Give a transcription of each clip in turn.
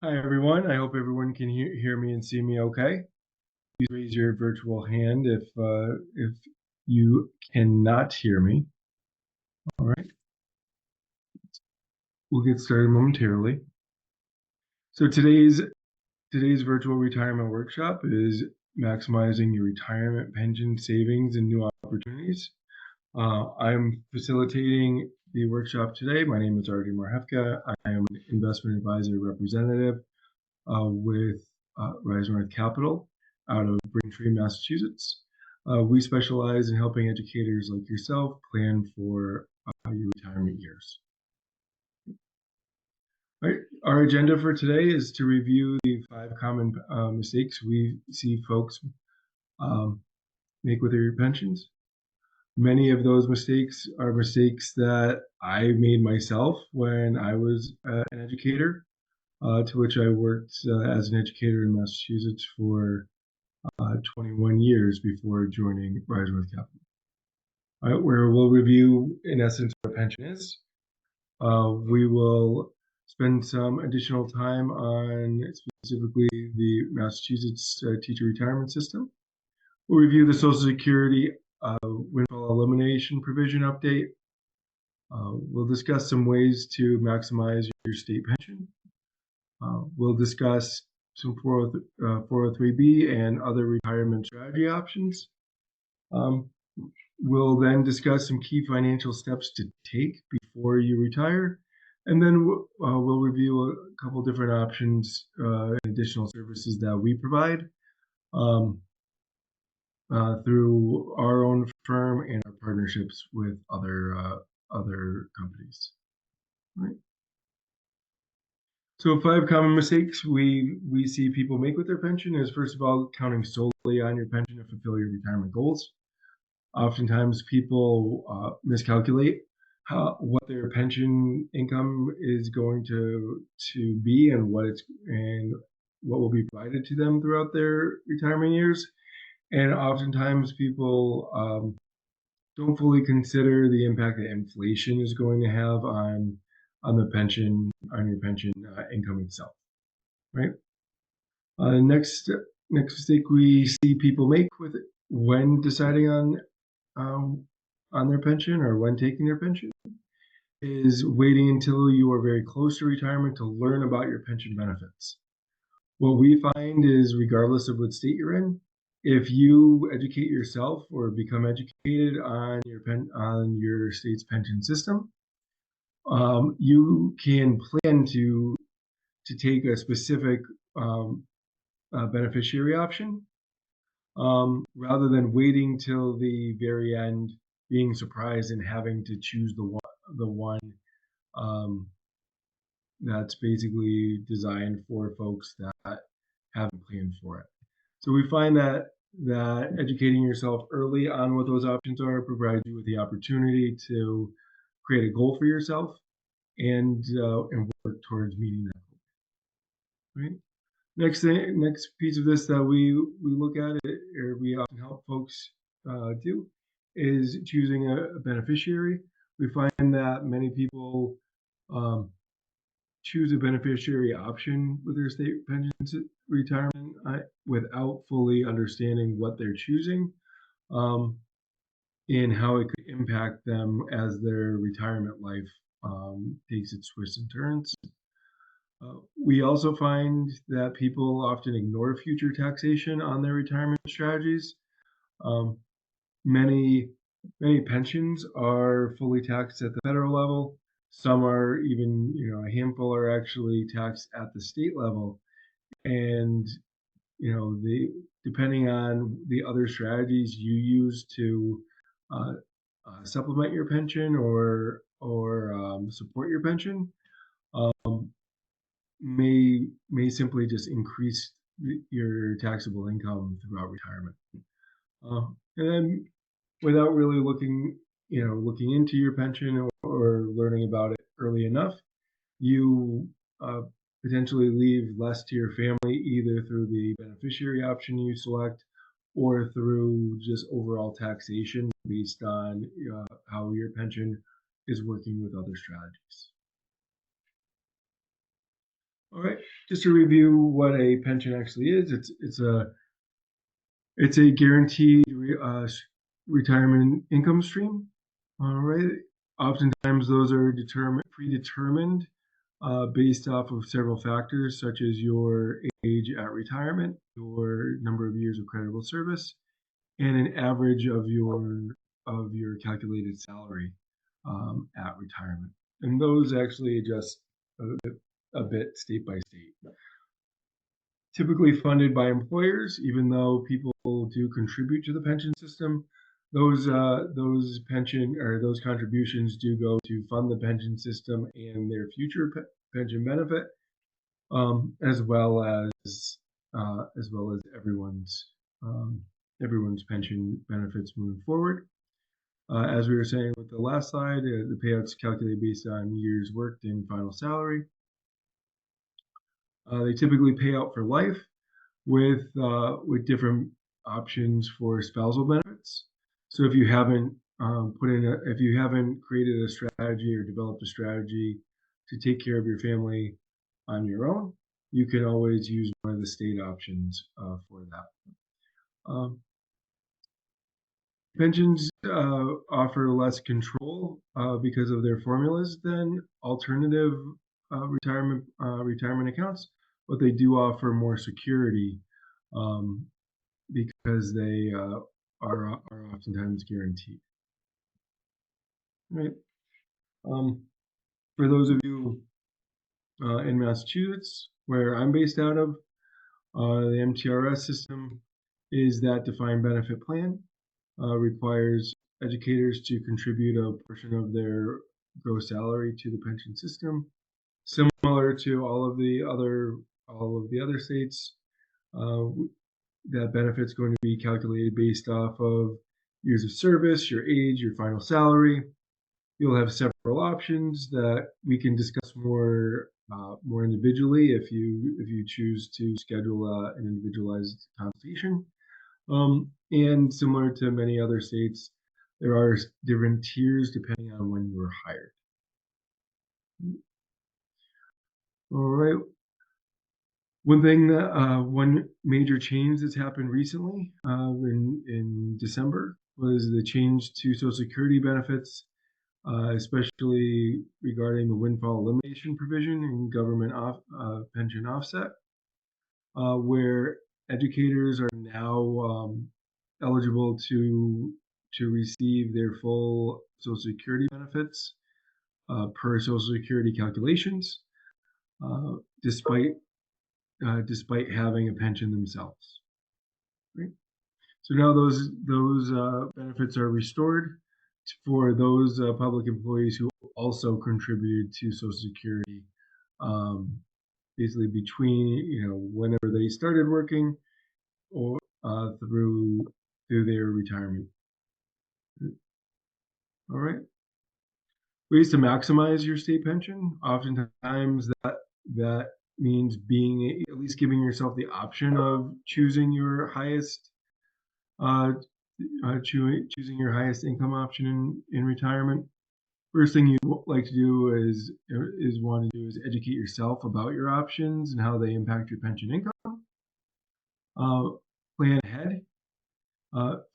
Hi, everyone. I hope everyone can hear me and see me okay. Please raise your virtual hand if you cannot hear me. All right, we'll get started momentarily. So today's virtual retirement workshop is maximizing your retirement pension savings and new opportunities. I'm facilitating the workshop today. My name is Marchewka. I am an investment advisor representative with Risenorth Capital out of Braintree, Massachusetts. We specialize in helping educators like yourself plan for your retirement years. All right. Our agenda for today is to review the 5 common mistakes we see folks make with their pensions. Many of those mistakes are mistakes that I made myself when I was an educator, to which I worked as an educator in Massachusetts for 21 years before joining Risenorth Capital. All right, where we'll review, in essence, what a pension is. We will spend some additional time on specifically the Massachusetts teacher retirement system. We'll review the Social Security Windfall Elimination provision update. We'll discuss some ways to maximize your state pension. We'll discuss some 403B and other retirement strategy options. We'll then discuss some key financial steps to take before you retire. And then we'll review a couple different options and additional services that we provide through our own firm and our partnerships with other companies. All right. So 5 common mistakes we see people make with their pension is, first of all, counting solely on your pension to fulfill your retirement goals. Oftentimes people miscalculate what their pension income is going to be and what will be provided to them throughout their retirement years. And oftentimes people don't fully consider the impact that inflation is going to have on your pension income itself, right? Next mistake we see people make with it when deciding on their pension or when taking their pension is waiting until you are very close to retirement to learn about your pension benefits. What we find is, regardless of what state you're in, if you educate yourself or become educated on your state's pension system, you can plan to take a specific beneficiary option rather than waiting till the very end, being surprised and having to choose the one that's basically designed for folks that haven't planned for it. So we find that educating yourself early on what those options are provides you with the opportunity to create a goal for yourself and work towards meeting that goal. Right. Next piece of this that we look at it, or we often help folks do, is choosing a beneficiary. We find that many people choose a beneficiary option with their state pension retirement without fully understanding what they're choosing and how it could impact them as their retirement life takes its twists and turns. We also find that people often ignore future taxation on their retirement strategies. Many pensions are fully taxed at the federal level. Some are even, a handful are actually taxed at the state level. And, depending on the other strategies you use to supplement your pension or support your pension, may simply just increase your taxable income throughout retirement. And then, without really looking into your pension or learning about it early enough, you potentially leave less to your family, either through the beneficiary option you select or through just overall taxation based on how your pension is working with other strategies. All right, just to review what a pension actually is, it's a guaranteed retirement income stream. All right, oftentimes those are predetermined based off of several factors such as your age at retirement, your number of years of creditable service, and an average of your calculated salary at retirement. And those actually adjust a bit state by state. Typically funded by employers, even though people do contribute to the pension system. Those pension or those contributions do go to fund the pension system and their future pension benefit, as well as everyone's pension benefits moving forward. As we were saying with the last slide, the payouts calculated based on years worked and final salary. They typically pay out for life with different options for spousal benefits. So if you haven't if you haven't created a strategy or developed a strategy to take care of your family on your own, you can always use one of the state options for that. Pensions offer less control because of their formulas than alternative retirement accounts, but they do offer more security um, because they are oftentimes guaranteed. Right. Um, for those of you in Massachusetts, where I'm based out of, the MTRS system is that defined benefit plan. Requires educators to contribute a portion of their gross salary to the pension system, similar to all of the other states. That benefit's going to be calculated based off of years of service, your age, your final salary. You'll have several options that we can discuss more individually if you choose to schedule an individualized consultation. And similar to many other states, there are different tiers depending on when you were hired. All right. One major change that's happened recently in December was the change to Social Security benefits, especially regarding the Windfall elimination provision in government pension offset, where educators are now eligible to receive their full Social Security benefits per Social Security calculations, uh, despite despite having a pension themselves. Right? So now those benefits are restored for those public employees who also contributed to Social Security, basically between whenever they started working or through their retirement. All right. Ways to maximize your state pension. Oftentimes that means being at least giving yourself the option of choosing your highest choosing your highest income option in retirement. First thing you like to do is want to do is educate yourself about your options and how they impact your pension income. Plan ahead.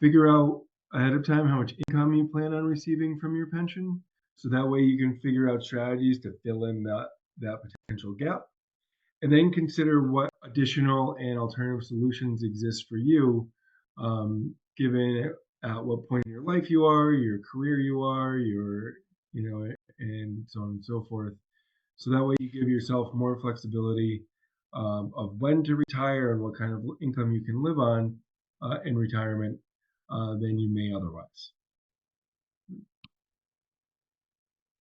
Figure out ahead of time how much income you plan on receiving from your pension, so that way you can figure out strategies to fill in that potential gap, and then consider what additional and alternative solutions exist for you, given at what point in your life you are, your career you are, and so on and so forth. So that way you give yourself more flexibility of when to retire and what kind of income you can live on in retirement than you may otherwise.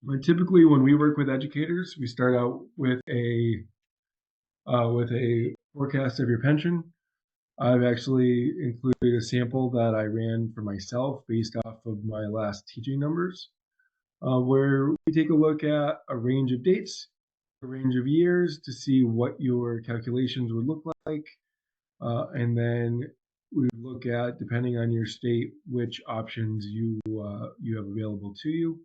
But typically, when we work with educators, we start out with a forecast of your pension. I've actually included a sample that I ran for myself based off of my last teaching numbers, where we take a look at a range of dates, a range of years to see what your calculations would look like, and then we look at, depending on your state, which options you have available to you.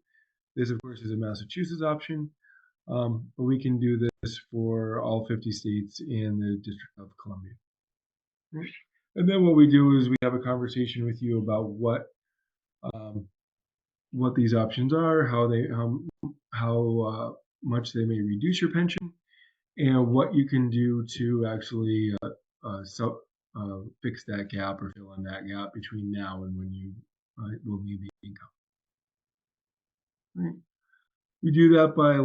This, of course, is a Massachusetts option. but we can do this for all 50 states and the District of Columbia. Right. And then what we do is we have a conversation with you about um, what these options are, how much they may reduce your pension, and what you can do to actually fix that gap or fill in that gap between now and when you will need the income. Right. We do that by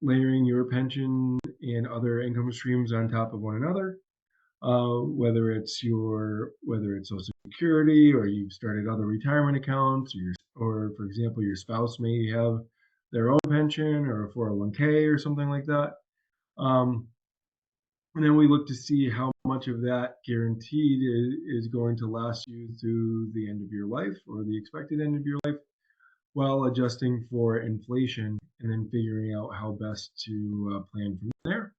layering your pension and other income streams on top of one another. Whether it's Social Security, or you've started other retirement accounts, or for example, your spouse may have their own pension or a 401k or something like that. And then we look to see how much of that guaranteed is going to last you through the end of your life or the expected end of your life, while adjusting for inflation and then figuring out how best to plan from there.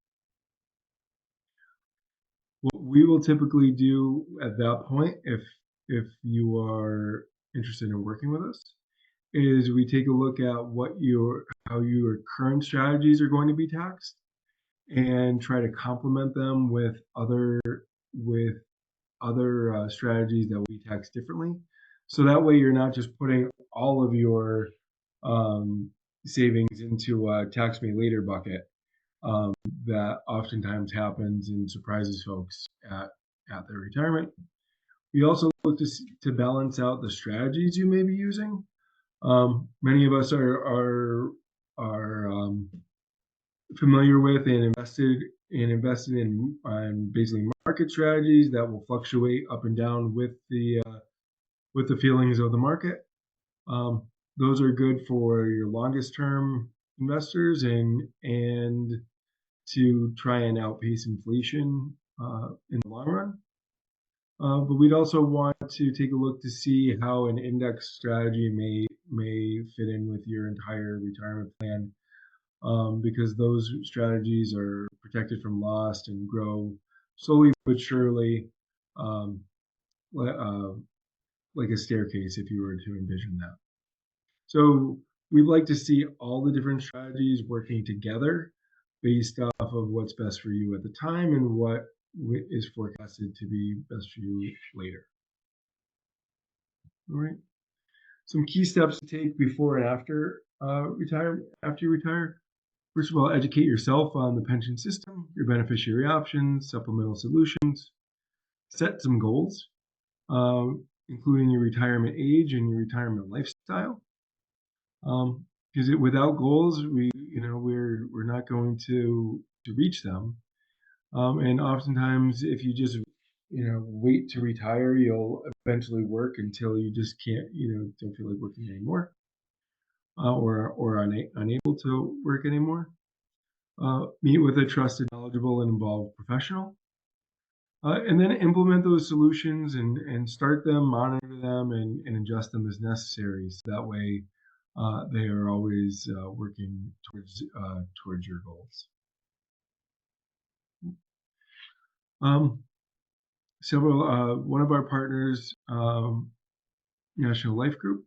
What we will typically do at that point, if you are interested in working with us, is we take a look at how your current strategies are going to be taxed, and try to complement them with other strategies that will be taxed differently. So that way, you're not just putting all of your savings into a tax me later bucket, um, that oftentimes happens and surprises folks at their retirement. We also look to balance out the strategies you may be using. Many of us are familiar with and invested in basically market strategies that will fluctuate up and down with the feelings of the market. Um, those are good for your longest term investors and to try and outpace inflation in the long run. But we'd also want to take a look to see how an index strategy may fit in with your entire retirement plan, because those strategies are protected from loss and grow slowly but surely, um, uh, like a staircase, if you were to envision that. So we'd like to see all the different strategies working together based off of what's best for you at the time and what is forecasted to be best for you later. All right. Some key steps to take before and after after you retire. First of all, educate yourself on the pension system, your beneficiary options, supplemental solutions. Set some goals, including your retirement age and your retirement lifestyle. Because without goals, we're not going to reach them. And oftentimes, if you just wait to retire, you'll eventually work until you just can't, don't feel like working anymore, or unable to work anymore. Meet with a trusted, knowledgeable, and involved professional, and then implement those solutions and start them, monitor them, and adjust them as necessary. So that way, they are always working towards your goals. Um, One of our partners, National Life Group,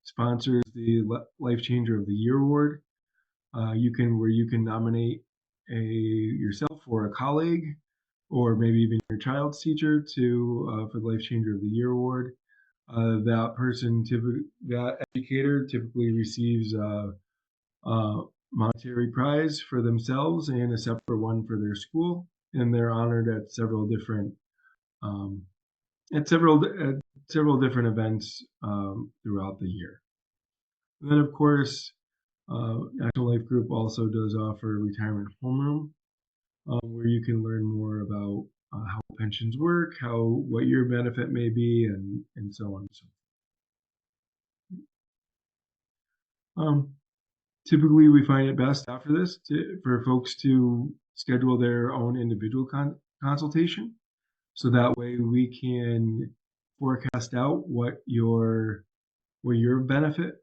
sponsors the Life Changer of the Year Award. Where you can nominate yourself or a colleague, or maybe even your child's teacher for the Life Changer of the Year Award. That educator typically receives a monetary prize for themselves and a separate one for their school, and they're honored at several different events throughout the year. And then, of course, National Life Group also does offer a retirement homeroom, where you can learn more about how pensions work, what your benefit may be, and so on and so forth. Typically, we find it best after this for folks to schedule their own individual consultation, so that way we can forecast out what your benefit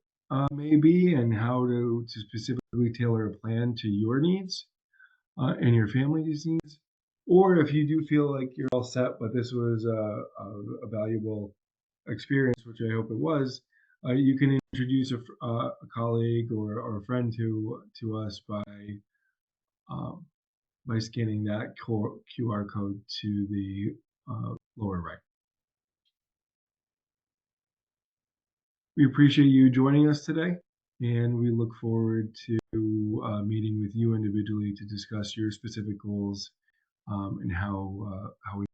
may be, and how to specifically tailor a plan to your needs and your family's needs. Or if you do feel like you're all set, but this was a valuable experience, which I hope it was, you can introduce a colleague or a friend to us by by scanning that QR code to the lower right. We appreciate you joining us today, and we look forward to meeting with you individually to discuss your specific goals and how we